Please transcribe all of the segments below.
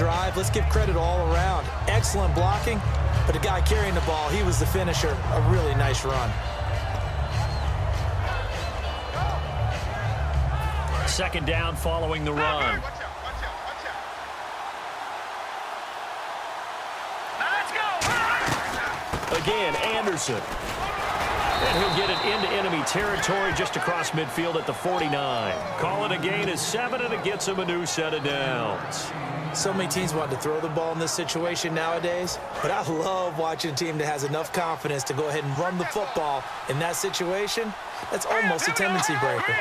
drive. Let's give credit all around. Excellent blocking, but the guy carrying the ball, he was the finisher. A really nice run. Second down following the run. Again, Anderson. And he'll get it into enemy territory just across midfield at the 49. Call it a gain of 7, and it gets him a new set of downs. So many teams want to throw the ball in this situation nowadays, but I love watching a team that has enough confidence to go ahead and run the football in that situation. That's almost a tendency breaker.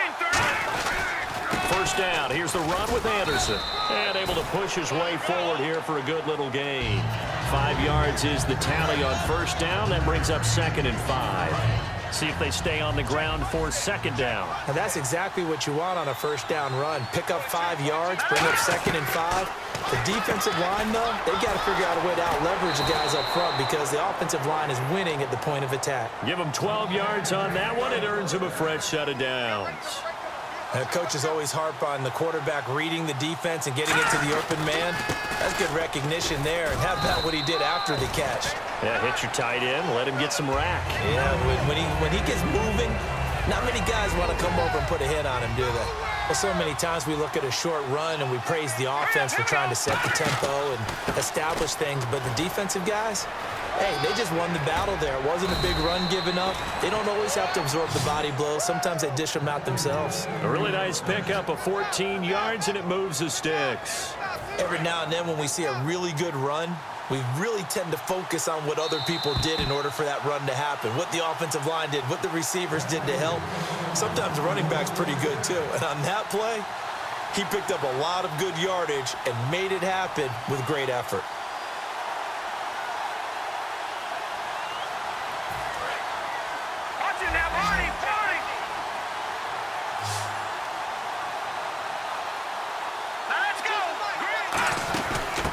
First down. Here's the run with Anderson. And able to push his way forward here for a good little gain. 5 yards is the tally on first down. That brings up 2nd and 5. See if they stay on the ground for second down. Now that's exactly what you want on a first down run. Pick up 5 yards, bring up 2nd and 5. The defensive line, though, they've got to figure out a way to out-leverage the guys up front because the offensive line is winning at the point of attack. Give them 12 yards on that one. It earns them a fresh set of downs. Coaches always harp on the quarterback reading the defense and getting into the open man. That's good recognition there. And how about what he did after the catch? Yeah, hit your tight end, let him get some rack. Yeah, when he gets moving, not many guys want to come over and put a hit on him, do they? Well, so many times we look at a short run and we praise the offense for trying to set the tempo and establish things, but the defensive guys, hey, they just won the battle there. It wasn't a big run given up. They don't always have to absorb the body blows. Sometimes they dish them out themselves. A really nice pickup of 14 yards, and it moves the sticks. Every now and then when we see a really good run, we really tend to focus on what other people did in order for that run to happen, what the offensive line did, what the receivers did to help. Sometimes the running back's pretty good, too. And on that play, he picked up a lot of good yardage and made it happen with great effort.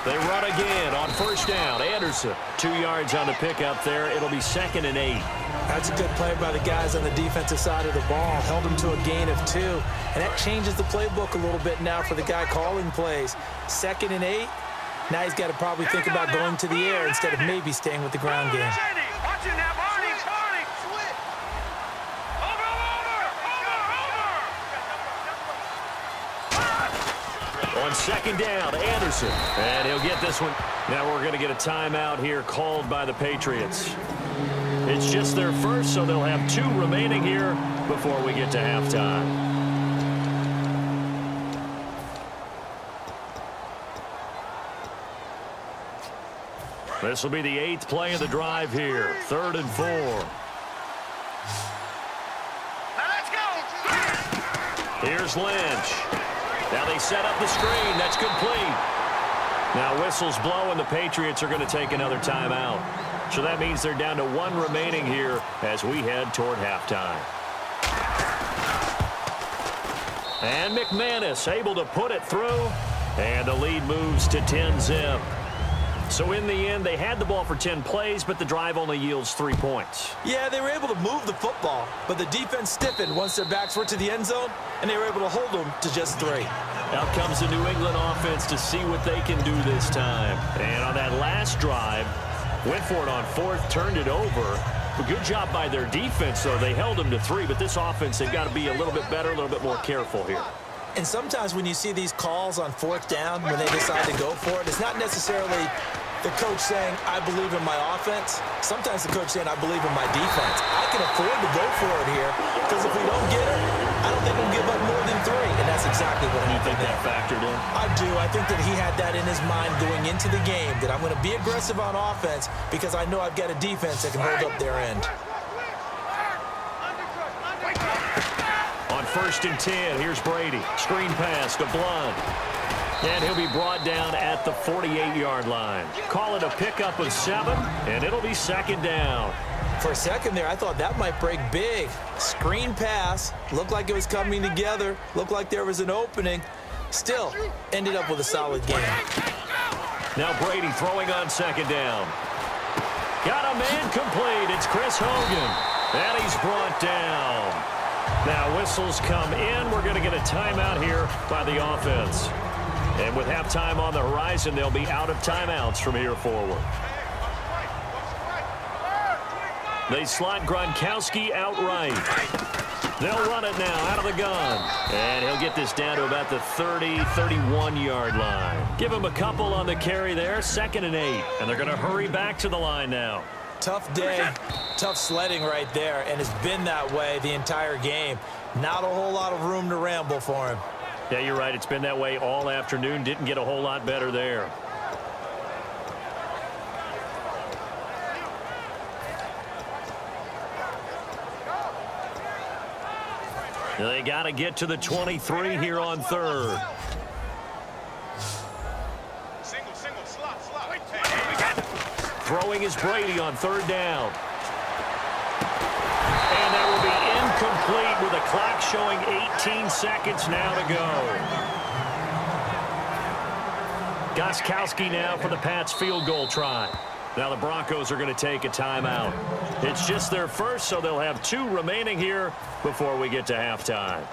They run again on first down. Anderson, 2 yards on the pickup there. It'll be 2nd and 8. That's a good play by the guys on the defensive side of the ball. Held them to a gain of 2. And that changes the playbook a little bit now for the guy calling plays. 2nd and 8. Now he's got to probably think about going to the air instead of maybe staying with the ground game. On second down, Anderson. And he'll get this one. Now we're going to get a timeout here called by the Patriots. It's just their first, so they'll have 2 remaining here before we get to halftime. This will be the 8th play of the drive here. 3rd and 4. Now let's go. Here's Lynch. Now they set up the screen. That's complete. Now whistles blow, and the Patriots are going to take another timeout. So that means they're down to 1 remaining here as we head toward halftime. And McManus able to put it through. And the lead moves to 10-zip. So in the end, they had the ball for 10 plays, but the drive only yields 3 points. Yeah, they were able to move the football, but the defense stiffened once their backs were to the end zone, and they were able to hold them to just 3. Out comes the New England offense to see what they can do this time. And on that last drive, went for it on 4th, turned it over. A good job by their defense, though. They held them to 3, but this offense, they've got to be a little bit better, a little bit more careful here. And sometimes when you see these calls on 4th down, when they decide to go for it, it's not necessarily the coach saying, I believe in my offense. Sometimes the coach saying, I believe in my defense. I can afford to go for it here because if we don't get it, I don't think we'll give up more than 3. And that's exactly what You happened. think that factored in? I do. I think that he had that in his mind going into the game, that I'm going to be aggressive on offense because I know I've got a defense that can hold up their end. On 1st and 10, here's Brady. Screen pass to Blunt. And he'll be brought down at the 48-yard line. Call it a pickup of 7, and it'll be 2nd down. For a second there, I thought that might break big. Screen pass. Looked like it was coming together. Looked like there was an opening. Still, ended up with a solid game. Now Brady throwing on 2nd down. Got a man complete. It's Chris Hogan. And he's brought down. Now whistles come in. We're going to get a timeout here by the offense. And with halftime on the horizon, they'll be out of timeouts from here forward. They slot Gronkowski outright. They'll run it now out of the gun. And he'll get this down to about the 30, 31-yard line. Give him a couple on the carry there, 2nd and 8. And they're going to hurry back to the line now. Tough day, tough sledding right there, and it's been that way the entire game. Not a whole lot of room to ramble for him. Yeah, you're right. It's been that way all afternoon. Didn't get a whole lot better there. They got to get to the 23 here on 3rd. Throwing is Brady on 3rd down. And that will be incomplete with the clock showing 18 seconds now to go. Gostkowski now for the Pats field goal try. Now the Broncos are going to take a timeout. It's just their first, so they'll have 2 remaining here before we get to halftime.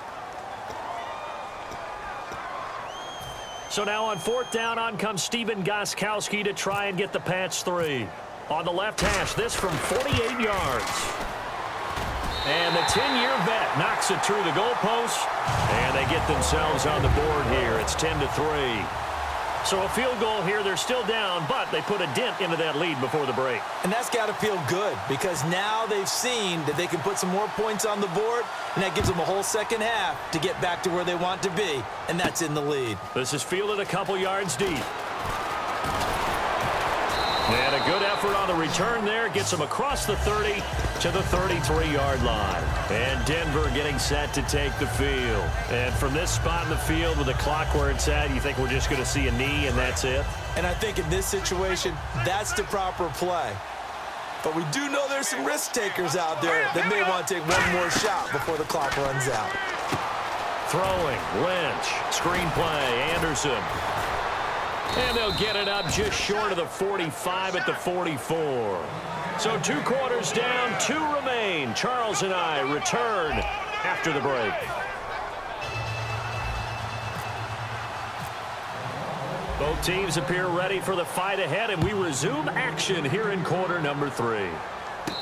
So now on 4th down, on comes Stephen Gostkowski to try and get the Pats 3. On the left hash, this from 48 yards. And the 10-year vet knocks it through the goalpost, and they get themselves on the board here. It's 10-3. So a field goal here, they're still down, but they put a dent into that lead before the break. And that's got to feel good because now they've seen that they can put some more points on the board, and that gives them a whole second half to get back to where they want to be, and that's in the lead. This is fielded a couple yards deep. And a good effort on the return there. Gets them across the 30 to the 33-yard line. And Denver getting set to take the field. And from this spot in the field with the clock where it's at, you think we're just going to see a knee and that's it? And I think in this situation, that's the proper play. But we do know there's some risk takers out there that may want to take one more shot before the clock runs out. Throwing, Lynch, screen play, Anderson. And they'll get it up just short of the 45 at the 44. So 2 quarters down, 2 remain. Charles and I return after the break. Both teams appear ready for the fight ahead, and we resume action here in quarter number 3.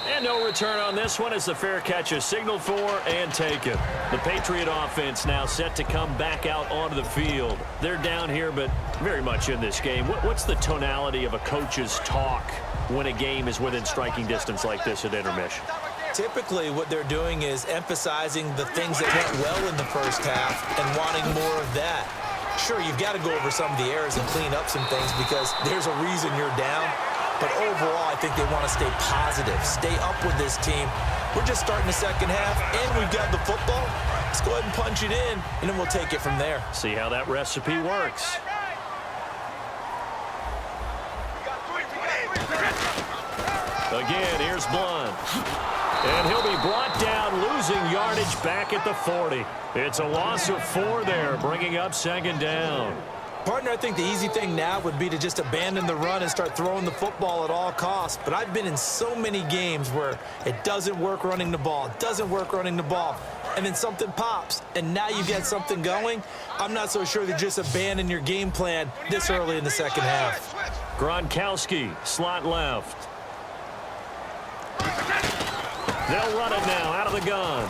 And no return on this one as the fair catch is signaled for and taken. The Patriot offense now set to come back out onto the field. They're down here, but very much in this game. What's the tonality of a coach's talk when a game is within striking distance like this at intermission? Typically, what they're doing is emphasizing the things that went well in the first half and wanting more of that. Sure, you've got to go over some of the errors and clean up some things because there's a reason you're down. But overall, I think they want to stay positive, stay up with this team. We're just starting the second half, and we've got the football. Let's go ahead and punch it in, and then we'll take it from there. See how that recipe works. Again, here's Blunt. And he'll be brought down, losing yardage back at the 40. It's a loss of 4 there, bringing up 2nd down. Partner, I think the easy thing now would be to just abandon the run and start throwing the football at all costs. But I've been in so many games where it doesn't work running the ball, and then something pops, and now you get something going. I'm not so sure to just abandon your game plan this early in the second half. Gronkowski, slot left. They'll run it now out of the gun.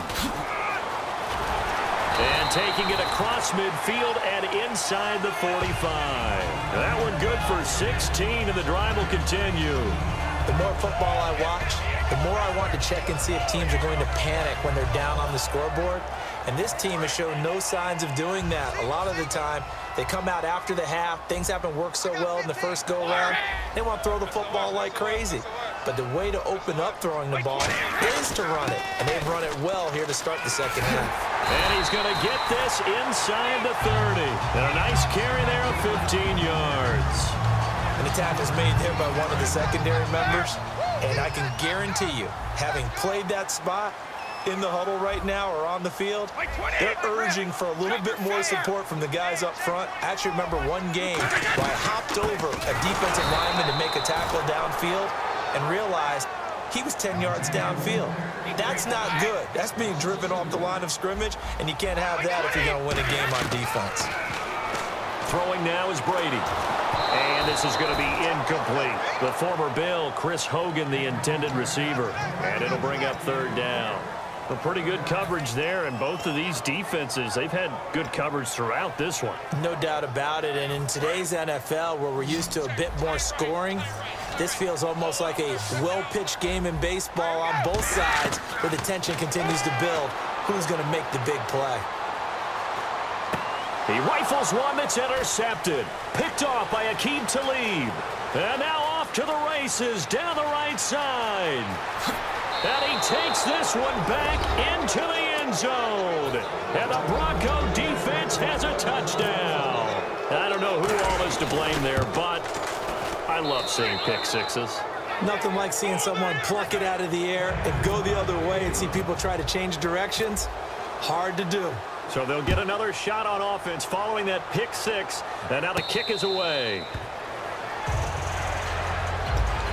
And taking it across midfield and inside the 45. That one good for 16, and the drive will continue. The more football I watch, the more I want to check and see if teams are going to panic when they're down on the scoreboard. And this team has shown no signs of doing that. A lot of the time, they come out after the half. Things haven't worked so well in the first go-around. They want to throw the football like crazy. But the way to open up throwing the ball is to run it. And they've run it well here to start the second half. And he's going to get this inside the 30. And a nice carry there of 15 yards. And the tackle's made there by one of the secondary members. And I can guarantee you, having played that spot in the huddle right now or on the field, they're urging for a little bit more support from the guys up front. I actually remember one game where I hopped over a defensive lineman to make a tackle downfield and realized he was 10 yards downfield. That's not good. That's being driven off the line of scrimmage, and you can't have that if you're going to win a game on defense. Throwing now is Brady. And this is going to be incomplete. The former Bill, Chris Hogan, the intended receiver. And it'll bring up third down. A pretty good coverage there, and both of these defenses, they've had good coverage throughout this one. No doubt about it, and in today's NFL, where we're used to a bit more scoring, this feels almost like a well-pitched game in baseball on both sides, where the tension continues to build. Who's going to make the big play? He rifles one that's intercepted. Picked off by Aqib Talib. And now off to the races down the right side. And he takes this one back into the end zone. And the Bronco defense has a touchdown. I don't know who all is to blame there, but I love seeing pick sixes. Nothing like seeing someone pluck it out of the air and go the other way and see people try to change directions. Hard to do. So they'll get another shot on offense following that pick six. And now the kick is away.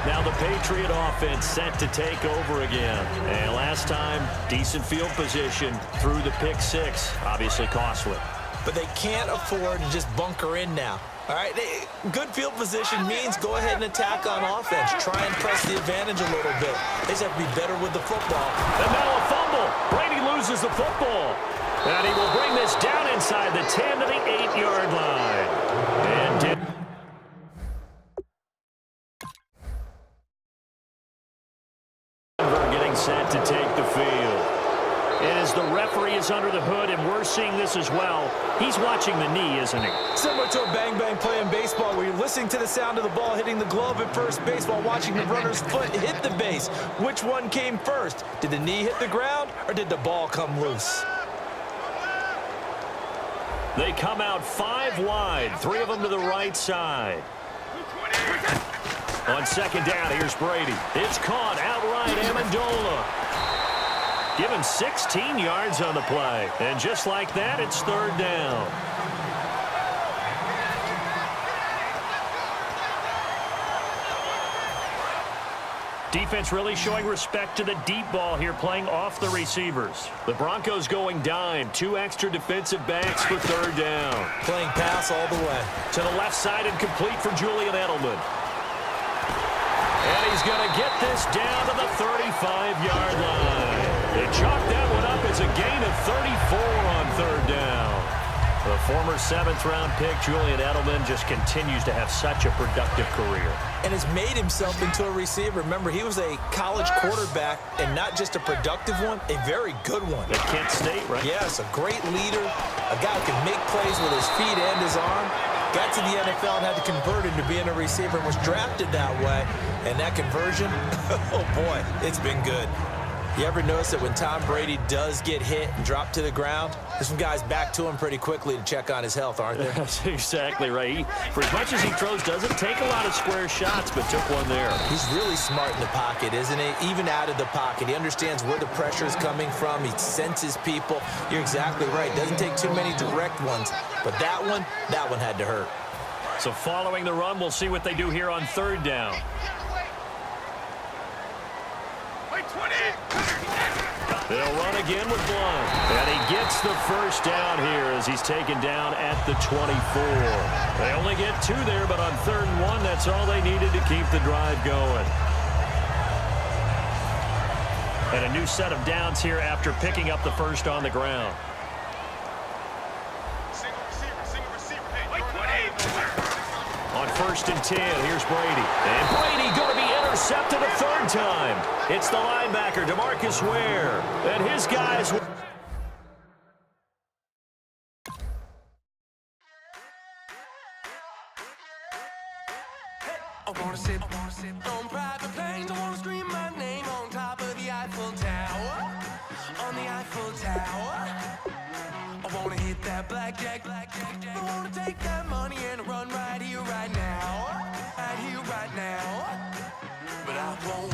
Now the Patriot offense set to take over again. And last time, decent field position through the pick six. Obviously costly. But they can't afford to just bunker in now. All right, good field position means go ahead and attack on offense. Try and press the advantage a little bit. They just have to be better with the football. And now a fumble. Brady loses the football. And he will bring this down inside the 10 to the 8-yard line. And Denver getting set to take the field. As the referee is under the hood, and we're seeing this as well, he's watching the knee, isn't he? Similar to a bang-bang play in baseball where you're listening to the sound of the ball hitting the glove at first base while watching the runner's foot hit the base. Which one came first? Did the knee hit the ground, or did the ball come loose? They come out 5 wide, 3 of them to the right side. On second down, here's Brady. It's caught outright, Amendola. Give him 16 yards on the play. And just like that, it's third down. Defense really showing respect to the deep ball here, playing off the receivers. The Broncos going dime. 2 extra defensive backs for third down. Playing pass all the way. To the left side and complete for Julian Edelman. And he's going to get this down to the 35-yard line. They chalk that one up as a gain of 34 on third down. The former 7th-round pick, Julian Edelman, just continues to have such a productive career. And has made himself into a receiver. Remember, he was a college quarterback, and not just a productive one, a very good one. At Kent State, right? Yes, a great leader, a guy who can make plays with his feet and his arm. Got to the NFL and had to convert into being a receiver and was drafted that way. And that conversion, oh boy, it's been good. You ever notice that when Tom Brady does get hit and drop to the ground, there's some guys back to him pretty quickly to check on his health, aren't there? That's exactly right. For as much as he throws, doesn't take a lot of square shots, but took one there. He's really smart in the pocket, isn't he? Even out of the pocket. He understands where the pressure is coming from. He senses people. You're exactly right. Doesn't take too many direct ones. But that one had to hurt. So following the run, we'll see what they do here on third down. They'll run again with Blunt. And he gets the first down here as he's taken down at the 24. They only get 2 there, but on 3rd and 1, that's all they needed to keep the drive going. And a new set of downs here after picking up the first on the ground. On 1st and 10, here's Brady. And Brady going to be intercepted a 3rd time. It's the linebacker, DeMarcus Ware. And his guys... I wanna sit on private planes. I wanna scream my name on top of the Eiffel Tower. On the Eiffel Tower. I wanna hit that blackjack. I wanna take that money and run right here, right now. Right here, right now. But I won't.